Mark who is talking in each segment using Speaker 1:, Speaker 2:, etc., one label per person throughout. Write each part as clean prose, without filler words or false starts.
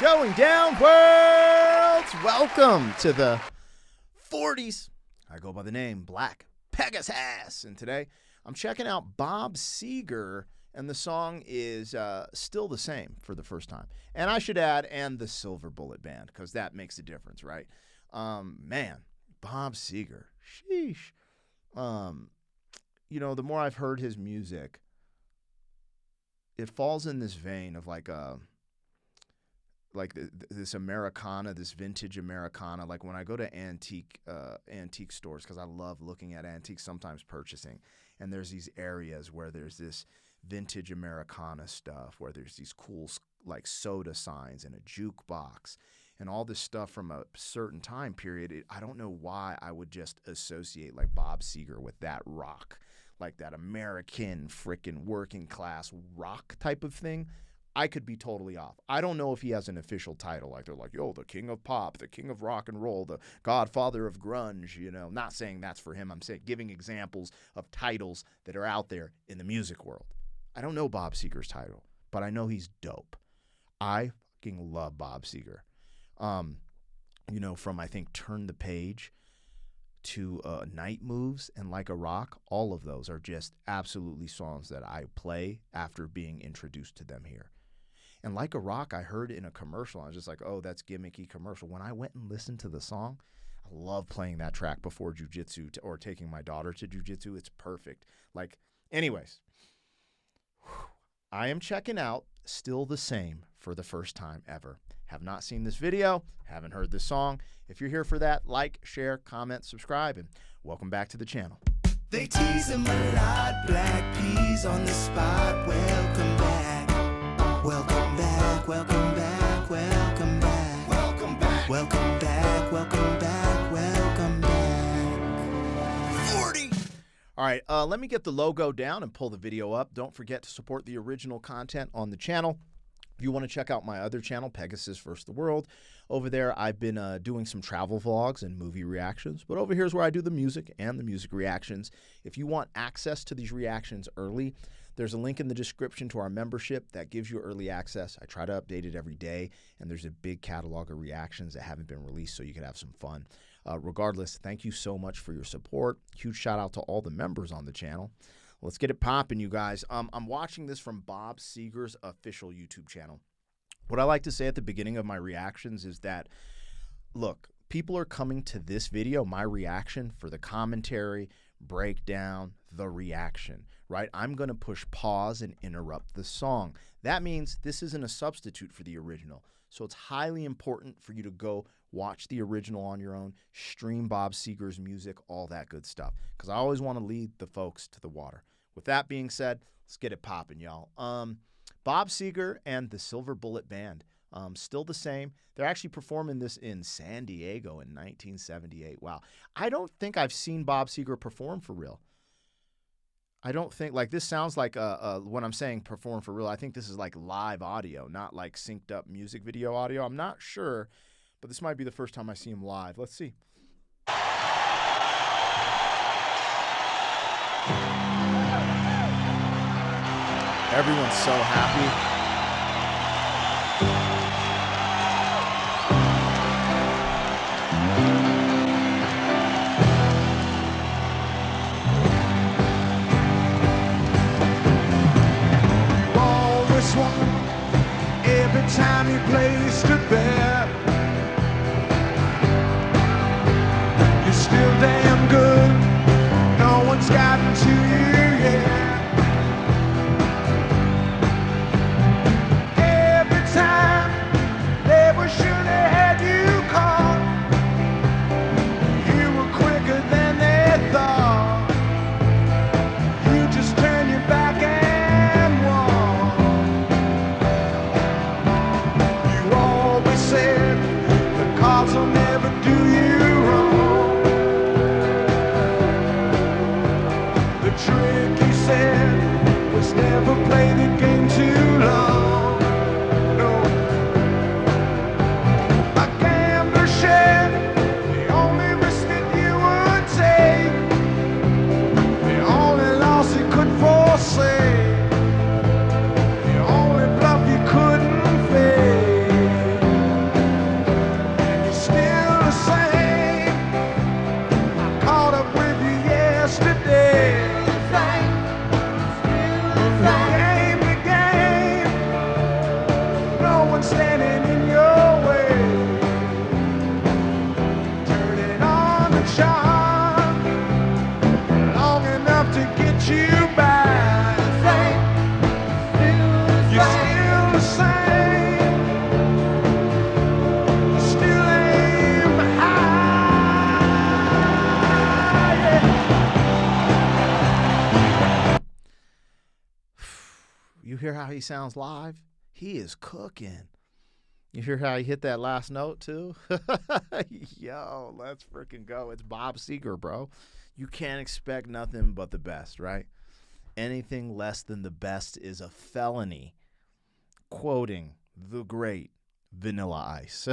Speaker 1: Going down, worlds! Welcome to the 40s. I go by the name Black Pegasus, and today I'm checking out Bob Seger, and the song is Still the Same for the first time. And I should add, and the Silver Bullet Band, because that makes a difference, right? Man, Bob Seger, sheesh. You know, the more I've heard his music, it falls in this vein of this Americana, this vintage Americana. Like when I go to antique stores, because I love looking at antiques, sometimes purchasing, and there's these areas where there's this vintage Americana stuff, where there's these cool like soda signs and a jukebox and all this stuff from a certain time period. I don't know why I would just associate like Bob Seger with that rock, like that American frickin' working class rock type of thing. I could be totally off. I don't know if he has an official title. Like they're like, yo, the king of pop, the king of rock and roll, the godfather of grunge, you know. Not saying that's for him. I'm saying giving examples of titles that are out there in the music world. I don't know Bob Seger's title, but I know he's dope. I fucking love Bob Seger. You know, from I think Turn the Page to Night Moves and Like a Rock, all of those are just absolutely songs that I play after being introduced to them here. And Like a Rock, I heard in a commercial. I was just like, oh, that's gimmicky commercial. When I went and listened to the song, I love playing that track before jiu-jitsu or taking my daughter to jiu-jitsu. It's perfect. Like, anyways, I am checking out Still the Same for the first time ever. Have not seen this video, haven't heard this song. If you're here for that, like, share, comment, subscribe, and welcome back to the channel.
Speaker 2: They tease him a lot, black peas on the spot. Welcome back, welcome back, welcome back, welcome back, welcome back, welcome back, welcome back, welcome back. 40.
Speaker 1: All right, let me get the logo down and pull the video up. Don't forget to support the original content on the channel. If you want to check out my other channel, Pegasus vs. the World, over there I've been doing some travel vlogs and movie reactions, but over here is where I do the music and the music reactions. If you want access to these reactions early, there's a link in the description to our membership that gives you early access. I try to update it every day, and there's a big catalog of reactions that haven't been released so you can have some fun. Regardless, thank you so much for your support. Huge shout out to all the members on the channel. Let's get it popping, you guys. I'm watching this from Bob Seger's official YouTube channel. What I like to say at the beginning of my reactions is that, look, people are coming to this video, my reaction, for the commentary, breakdown, the reaction, right? I'm going to push pause and interrupt the song. That means this isn't a substitute for the original. So it's highly important for you to go watch the original on your own, stream Bob Seger's music, all that good stuff, because I always want to lead the folks to the water. With that being said, let's get it popping, y'all. Bob Seger and the Silver Bullet Band, Still the Same. They're actually performing this in San Diego in 1978. Wow. I don't think I've seen Bob Seger perform for real. I don't think, like, this sounds like when I'm saying perform for real, I think this is like live audio, not like synced up music video audio. I'm not sure, but this might be the first time I see him live. Let's see. Everyone's so happy.
Speaker 3: Every time you placed a bet, you're still damn good. No one's gotten to you yet. Every time they were sure they had you caught, you were quicker than they thought. You just turn your back and walk. Said the cards will never do you wrong. The trick, he said, was never play the game too long. No, a gambler said the only risk that you would take, the only loss he could foresee, the only bluff you couldn't fake. to get you back. You're still the same. You still aim high.
Speaker 1: You hear how he sounds live? He is cooking. You hear how he hit that last note too? Yo, let's freaking go. It's Bob Seger, bro. You can't expect nothing but the best, right? Anything less than the best is a felony. Quoting the great Vanilla Ice.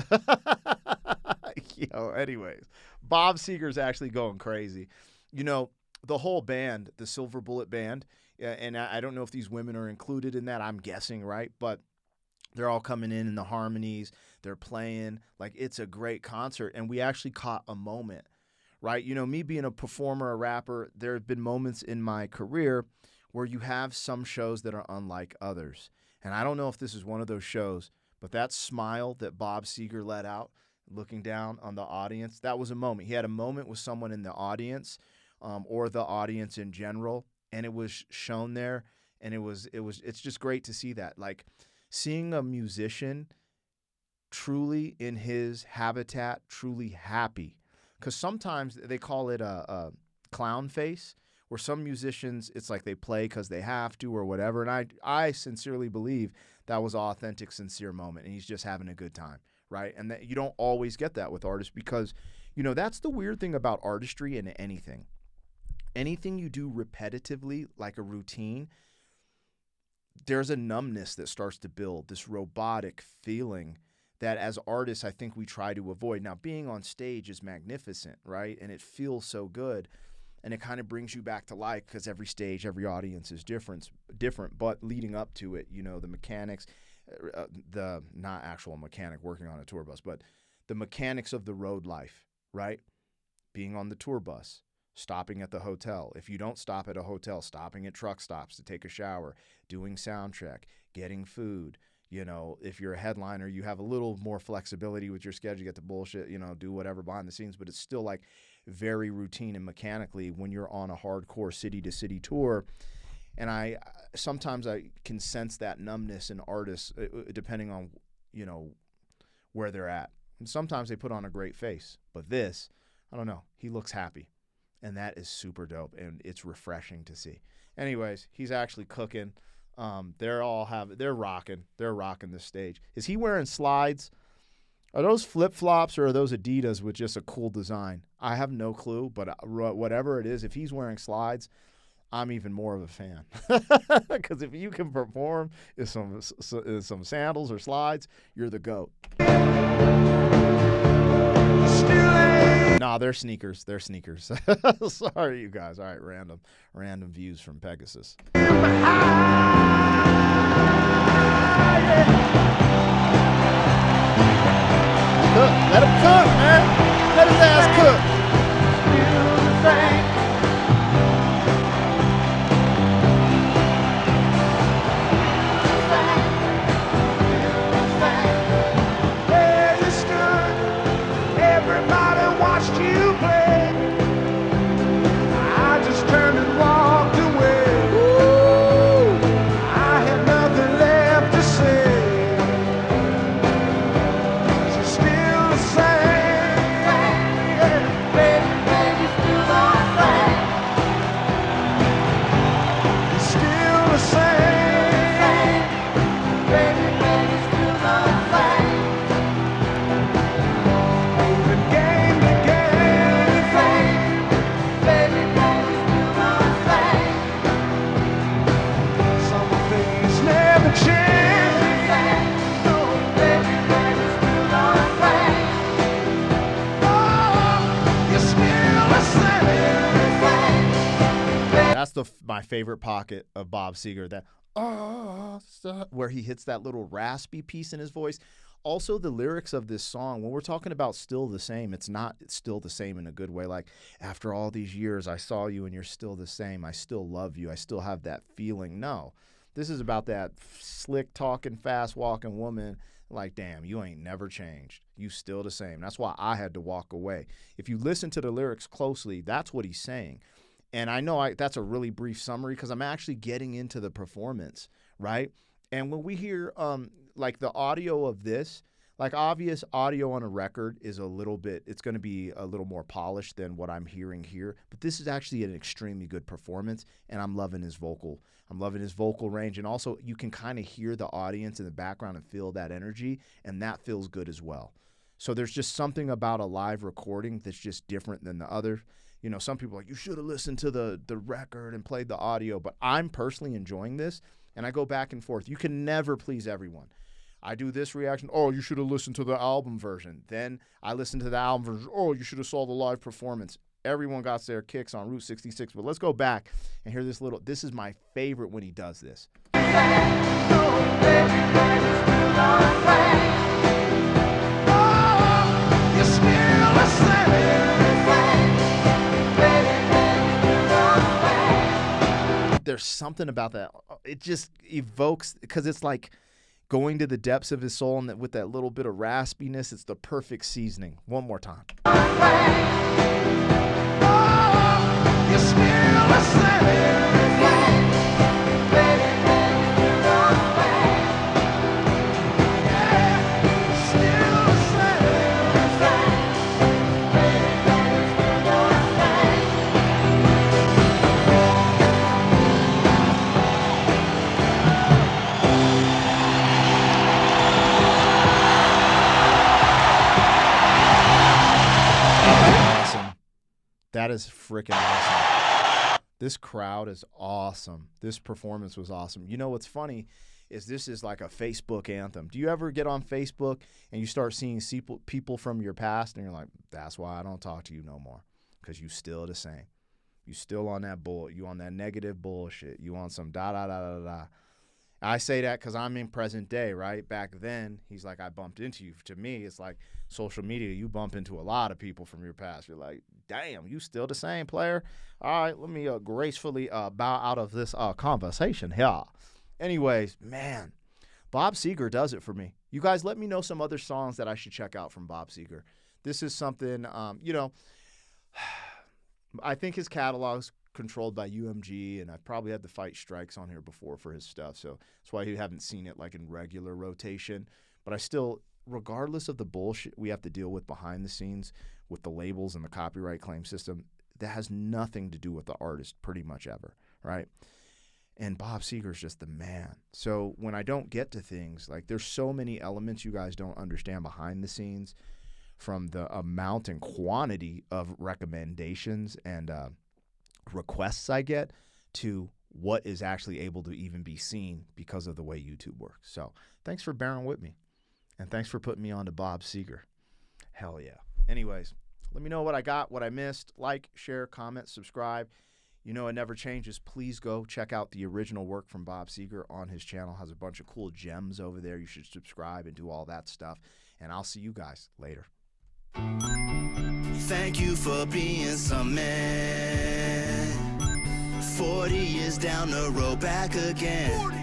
Speaker 1: Yo, anyways, Bob Seger's actually going crazy. You know, the whole band, the Silver Bullet Band, and I don't know if these women are included in that. I'm guessing, right? But they're all coming in the harmonies. They're playing. Like, it's a great concert. And we actually caught a moment, right? You know, me being a performer, a rapper, there have been moments in my career where you have some shows that are unlike others. And I don't know if this is one of those shows, but that smile that Bob Seger let out, looking down on the audience, that was a moment. He had a moment with someone in the audience, or the audience in general, and it was shown there. And it's just great to see that. Like, seeing a musician truly in his habitat, truly happy. Because sometimes they call it a clown face, where some musicians, it's like they play because they have to or whatever. And I sincerely believe that was an authentic, sincere moment, and he's just having a good time, right? And that you don't always get that with artists because, you know, that's the weird thing about artistry and anything. Anything you do repetitively, like a routine, there's a numbness that starts to build, this robotic feeling that as artists I think we try to avoid. Now, being on stage is magnificent, right? And it feels so good, and it kind of brings you back to life because every stage, every audience is different. But leading up to it, you know, the mechanics, the not actual mechanic working on a tour bus, but the mechanics of the road life, right? Being on the tour bus, stopping at the hotel. If you don't stop at a hotel, stopping at truck stops to take a shower, doing sound check, getting food. You know, if you're a headliner, you have a little more flexibility with your schedule. You get to bullshit, you know, do whatever behind the scenes, but it's still like very routine and mechanically when you're on a hardcore city-to-city tour. And sometimes I can sense that numbness in artists depending on, you know, where they're at. And sometimes they put on a great face. But this, I don't know, he looks happy. And that is super dope, and it's refreshing to see. Anyways, he's actually cooking. They're rocking. They're rocking the stage. Is he wearing slides? Are those flip-flops or are those Adidas with just a cool design? I have no clue, but whatever it is, if he's wearing slides, I'm even more of a fan. Because if you can perform in some sandals or slides, you're the GOAT. Nah, they're sneakers. They're sneakers. Sorry, you guys. All right, random views from Pegasus. Cook. Let him cook, man. Let his ass cook. My favorite pocket of Bob Seger, that where he hits that little raspy piece in his voice. Also, the lyrics of this song, when we're talking about still the same, it's still the same in a good way. Like, after all these years, I saw you and you're still the same. I still love you. I still have that feeling. No, this is about that slick talking, fast walking woman. Like, damn, you ain't never changed. You still the same. That's why I had to walk away. If you listen to the lyrics closely, that's what he's saying. And I know that's a really brief summary because I'm actually getting into the performance, right? And when we hear like the audio of this, like obvious audio on a record is it's going to be a little more polished than what I'm hearing here. But this is actually an extremely good performance, and I'm loving his vocal. I'm loving his vocal range. And also you can kind of hear the audience in the background and feel that energy, and that feels good as well. So there's just something about a live recording that's just different than the other. You know, some people are like, you should have listened to the record and played the audio. But I'm personally enjoying this, and I go back and forth. You can never please everyone. I do this reaction, oh, you should have listened to the album version. Then I listen to the album version, oh, you should have saw the live performance. Everyone got their kicks on Route 66. But let's go back and hear this is my favorite when he does this. There's something about that. It just evokes, because it's like going to the depths of his soul, and with that little bit of raspiness, it's the perfect seasoning. One more time. That is freaking awesome. This crowd is awesome. This performance was awesome. You know what's funny is this is like a Facebook anthem. Do you ever get on Facebook and you start seeing people from your past and you're like, that's why I don't talk to you no more, because you still the same. You still on that you on that negative bullshit. You on some da-da-da-da-da. I say that because I'm in present day, right? Back then, he's like, I bumped into you. To me, it's like social media. You bump into a lot of people from your past. You're like, damn, you still the same player? All right, let me gracefully bow out of this conversation here. Anyways, man, Bob Seger does it for me. You guys let me know some other songs that I should check out from Bob Seger. This is something, I think his catalog's controlled by UMG, and I've probably had the Fight Strikes on here before for his stuff, so that's why you haven't seen it like in regular rotation. But I still, regardless of the bullshit we have to deal with behind the scenes with the labels and the copyright claim system, that has nothing to do with the artist pretty much ever, right? And Bob Seger's just the man. So when I don't get to things, like there's so many elements you guys don't understand behind the scenes, from the amount and quantity of recommendations and requests I get to what is actually able to even be seen because of the way YouTube works. So thanks for bearing with me, and thanks for putting me on to Bob Seger. Hell yeah. Anyways, let me know what I got, what I missed. Like, share, comment, subscribe. You know it never changes. Please go check out the original work from Bob Seger on his channel. Has a bunch of cool gems over there. You should subscribe and do all that stuff. And I'll see you guys later.
Speaker 2: Thank you for being some man. 40 years down the road, back again.